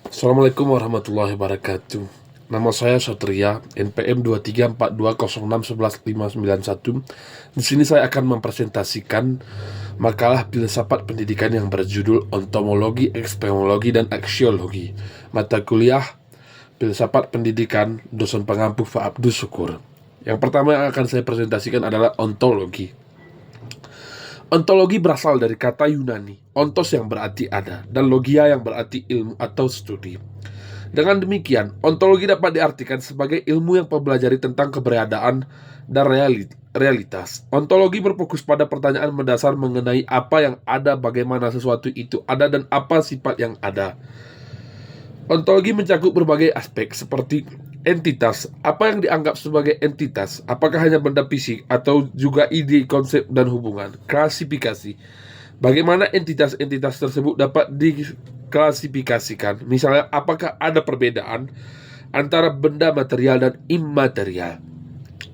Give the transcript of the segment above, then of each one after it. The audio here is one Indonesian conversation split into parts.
Assalamualaikum warahmatullahi wabarakatuh. Nama saya Satria, NPM 234206111591. Di sini saya akan mempresentasikan makalah filsafat pendidikan yang berjudul Ontomologi, Epistemologi, dan Aksiologi. Mata kuliah Filsafat Pendidikan, dosen pengampu Pak Abdus Syukur. Yang pertama yang akan saya presentasikan adalah ontologi. Ontologi berasal dari kata Yunani, ontos yang berarti ada, dan logia yang berarti ilmu atau studi. Dengan demikian, ontologi dapat diartikan sebagai ilmu yang mempelajari tentang keberadaan dan realitas. Ontologi berfokus pada pertanyaan mendasar mengenai apa yang ada, bagaimana sesuatu itu ada, dan apa sifat yang ada. Ontologi mencakup berbagai aspek seperti entitas, apa yang dianggap sebagai entitas, apakah hanya benda fisik atau juga ide, konsep, dan hubungan. Klasifikasi, bagaimana entitas-entitas tersebut dapat diklasifikasikan, misalnya apakah ada perbedaan antara benda material dan imaterial.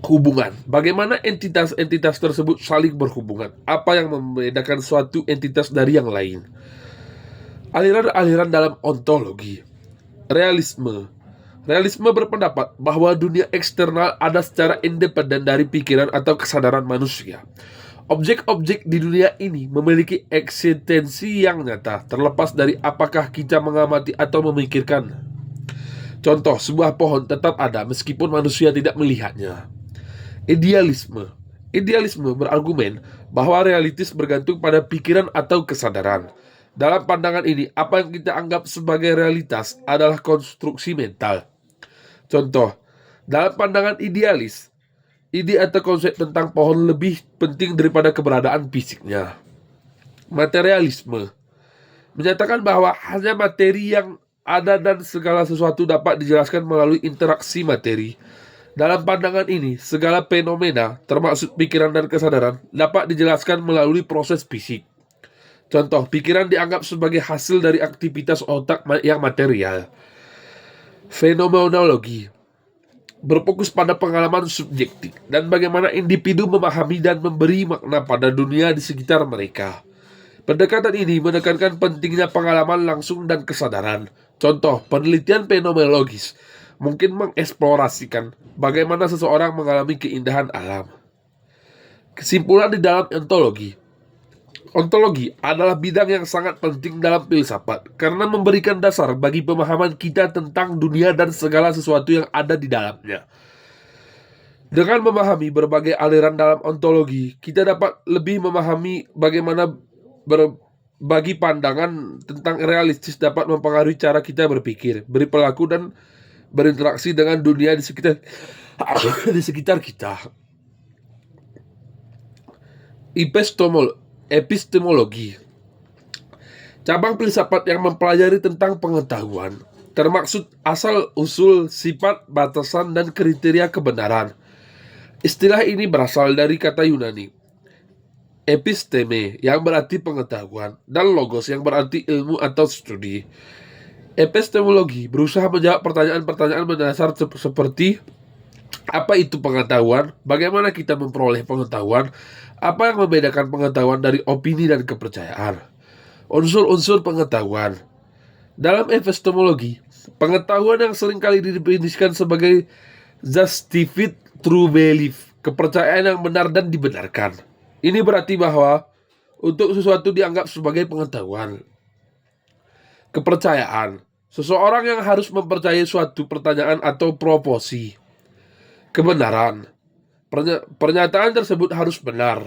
Hubungan, bagaimana entitas-entitas tersebut saling berhubungan, apa yang membedakan suatu entitas dari yang lain. Aliran-aliran dalam ontologi. Realisme berpendapat bahwa dunia eksternal ada secara independen dari pikiran atau kesadaran manusia. Objek-objek di dunia ini memiliki eksistensi yang nyata, terlepas dari apakah kita mengamati atau memikirkan. Contoh, sebuah pohon tetap ada meskipun manusia tidak melihatnya. Idealisme berargumen bahwa realitas bergantung pada pikiran atau kesadaran. Dalam pandangan ini, apa yang kita anggap sebagai realitas adalah konstruksi mental. Contoh, dalam pandangan idealis, ide atau konsep tentang pohon lebih penting daripada keberadaan fisiknya. Materialisme menyatakan bahwa hanya materi yang ada dan segala sesuatu dapat dijelaskan melalui interaksi materi. Dalam pandangan ini, segala fenomena, termasuk pikiran dan kesadaran, dapat dijelaskan melalui proses fisik. Contoh, pikiran dianggap sebagai hasil dari aktivitas otak yang material. Fenomenologi berfokus pada pengalaman subjektif dan bagaimana individu memahami dan memberi makna pada dunia di sekitar mereka. Pendekatan ini menekankan pentingnya pengalaman langsung dan kesadaran. Contoh, penelitian fenomenologis mungkin mengeksplorasikan bagaimana seseorang mengalami keindahan alam. Kesimpulan di dalam ontologi. Ontologi adalah bidang yang sangat penting dalam filsafat karena memberikan dasar bagi pemahaman kita tentang dunia dan segala sesuatu yang ada di dalamnya. Dengan memahami berbagai aliran dalam ontologi, kita dapat lebih memahami bagaimana berbagi pandangan tentang realistis dapat mempengaruhi cara kita berpikir, berperilaku, dan berinteraksi dengan dunia di sekitar kita. Epistemologi, cabang filsafat yang mempelajari tentang pengetahuan, termaksud asal-usul, sifat, batasan, dan kriteria kebenaran. Istilah ini berasal dari kata Yunani episteme yang berarti pengetahuan dan logos yang berarti ilmu atau studi. Epistemologi berusaha menjawab pertanyaan-pertanyaan mendasar seperti apa itu pengetahuan, bagaimana kita memperoleh pengetahuan, apa yang membedakan pengetahuan dari opini dan kepercayaan. Unsur-unsur pengetahuan. Dalam epistemologi, pengetahuan yang seringkali didefinisikan sebagai justified true belief, kepercayaan yang benar dan dibenarkan. Ini berarti bahwa untuk sesuatu dianggap sebagai pengetahuan. Kepercayaan, seseorang yang harus mempercayai suatu pertanyaan atau proposi. Kebenaran, pernyataan tersebut harus benar.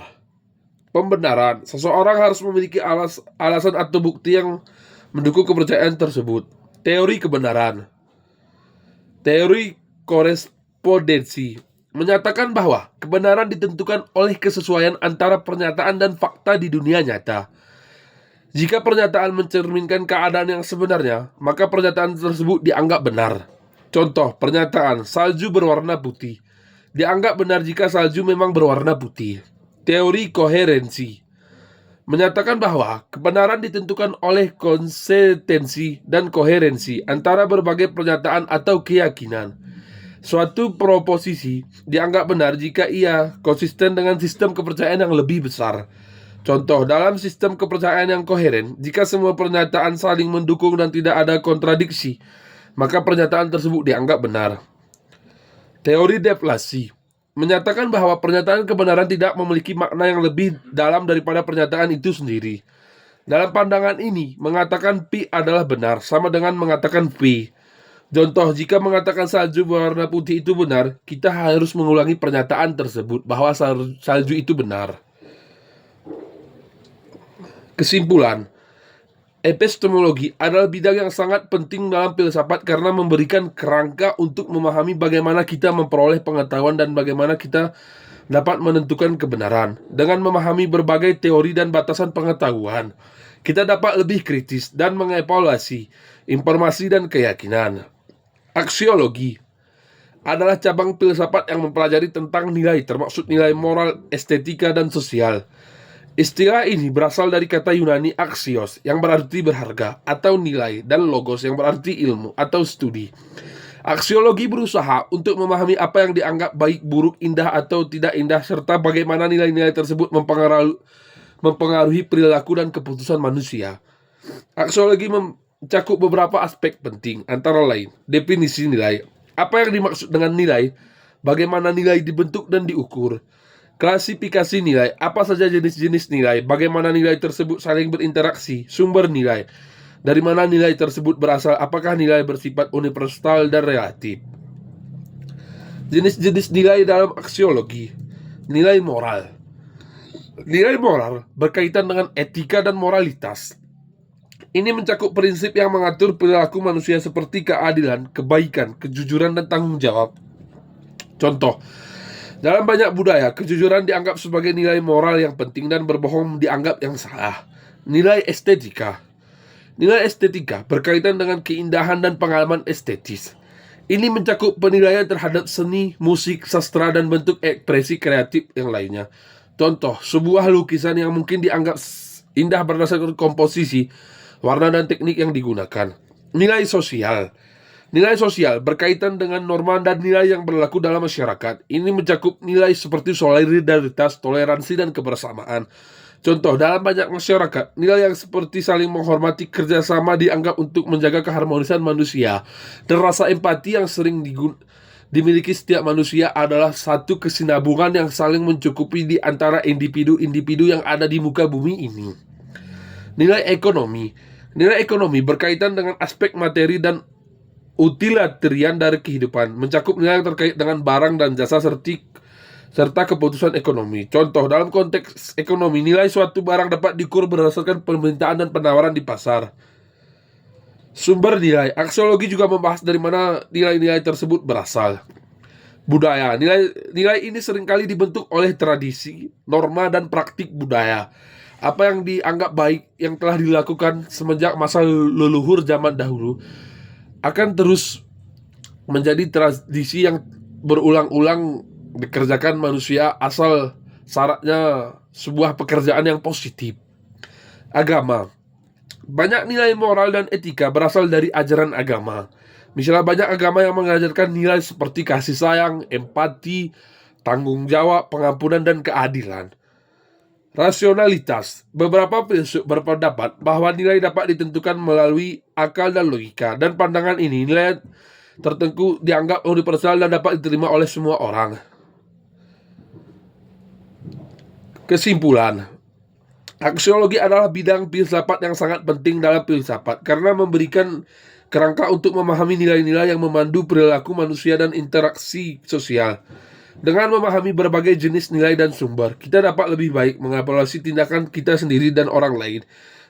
Pembenaran, seseorang harus memiliki alasan atau bukti yang mendukung kepercayaan tersebut. Teori kebenaran. Teori korespondensi menyatakan bahwa kebenaran ditentukan oleh kesesuaian antara pernyataan dan fakta di dunia nyata. Jika pernyataan mencerminkan keadaan yang sebenarnya, maka pernyataan tersebut dianggap benar. Contoh, pernyataan salju berwarna putih dianggap benar jika salju memang berwarna putih. Teori koherensi menyatakan bahwa kebenaran ditentukan oleh konsistensi dan koherensi antara berbagai pernyataan atau keyakinan. Suatu proposisi dianggap benar jika ia konsisten dengan sistem kepercayaan yang lebih besar. Contoh, dalam sistem kepercayaan yang koheren, jika semua pernyataan saling mendukung dan tidak ada kontradiksi, maka pernyataan tersebut dianggap benar. Teori deflasi menyatakan bahwa pernyataan kebenaran tidak memiliki makna yang lebih dalam daripada pernyataan itu sendiri. Dalam pandangan ini, mengatakan P adalah benar sama dengan mengatakan V. Contoh, jika mengatakan salju berwarna putih itu benar, kita harus mengulangi pernyataan tersebut bahwa salju itu benar. Kesimpulan, epistemologi adalah bidang yang sangat penting dalam filsafat karena memberikan kerangka untuk memahami bagaimana kita memperoleh pengetahuan dan bagaimana kita dapat menentukan kebenaran. Dengan memahami berbagai teori dan batasan pengetahuan, kita dapat lebih kritis dan mengevaluasi informasi dan keyakinan. Aksiologi adalah cabang filsafat yang mempelajari tentang nilai, termasuk nilai moral, estetika, dan sosial. Istilah ini berasal dari kata Yunani axios yang berarti berharga atau nilai dan logos yang berarti ilmu atau studi. Aksiologi berusaha untuk memahami apa yang dianggap baik, buruk, indah atau tidak indah serta bagaimana nilai-nilai tersebut mempengaruhi perilaku dan keputusan manusia. Aksiologi mencakup beberapa aspek penting antara lain definisi nilai, apa yang dimaksud dengan nilai, bagaimana nilai dibentuk dan diukur. Klasifikasi nilai, apa saja jenis-jenis nilai, bagaimana nilai tersebut saling berinteraksi, sumber nilai, dari mana nilai tersebut berasal, apakah nilai bersifat universal dan relatif. Jenis-jenis nilai dalam aksiologi. Nilai moral. Nilai moral berkaitan dengan etika dan moralitas. Ini mencakup prinsip yang mengatur perilaku manusia seperti keadilan, kebaikan, kejujuran, dan tanggung jawab. Contoh, dalam banyak budaya, kejujuran dianggap sebagai nilai moral yang penting dan berbohong dianggap yang salah. Nilai estetika. Nilai estetika berkaitan dengan keindahan dan pengalaman estetis. Ini mencakup penilaian terhadap seni, musik, sastra, dan bentuk ekspresi kreatif yang lainnya. Contoh, sebuah lukisan yang mungkin dianggap indah berdasarkan komposisi, warna, dan teknik yang digunakan. Nilai sosial. Nilai sosial berkaitan dengan norma dan nilai yang berlaku dalam masyarakat. Ini mencakup nilai seperti solidaritas, toleransi, dan kebersamaan. Contoh, dalam banyak masyarakat, nilai yang seperti saling menghormati, kerjasama dianggap untuk menjaga keharmonisan manusia, dan rasa empati yang sering dimiliki setiap manusia adalah satu kesinambungan yang saling mencukupi di antara individu-individu yang ada di muka bumi ini. Nilai ekonomi. Nilai ekonomi berkaitan dengan aspek materi dan utilitarian dari kehidupan, mencakup nilai yang terkait dengan barang dan jasa serta keputusan ekonomi. Contoh, dalam konteks ekonomi, nilai suatu barang dapat diukur berdasarkan permintaan dan penawaran di pasar. Sumber nilai. Aksiologi juga membahas dari mana nilai-nilai tersebut berasal. Budaya. Nilai ini seringkali dibentuk oleh tradisi, norma, dan praktik budaya. Apa yang dianggap baik yang telah dilakukan semenjak masa leluhur zaman dahulu akan terus menjadi tradisi yang berulang-ulang dikerjakan manusia asal syaratnya sebuah pekerjaan yang positif. Agama. Banyak nilai moral dan etika berasal dari ajaran agama. Misalnya banyak agama yang mengajarkan nilai seperti kasih sayang, empati, tanggung jawab, pengampunan, dan keadilan. Rasionalitas. Beberapa filsuf berpendapat bahwa nilai dapat ditentukan melalui akal dan logika, dan pandangan ini nilai tertentu dianggap universal dan dapat diterima oleh semua orang. Kesimpulan, aksiologi adalah bidang filsafat yang sangat penting dalam filsafat karena memberikan kerangka untuk memahami nilai-nilai yang memandu perilaku manusia dan interaksi sosial. Dengan memahami berbagai jenis nilai dan sumber, kita dapat lebih baik mengevaluasi tindakan kita sendiri dan orang lain,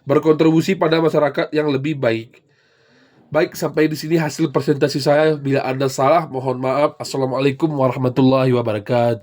berkontribusi pada masyarakat yang lebih baik. Baik, sampai di sini hasil presentasi saya. Bila Anda salah, mohon maaf. Assalamualaikum warahmatullahi wabarakatuh.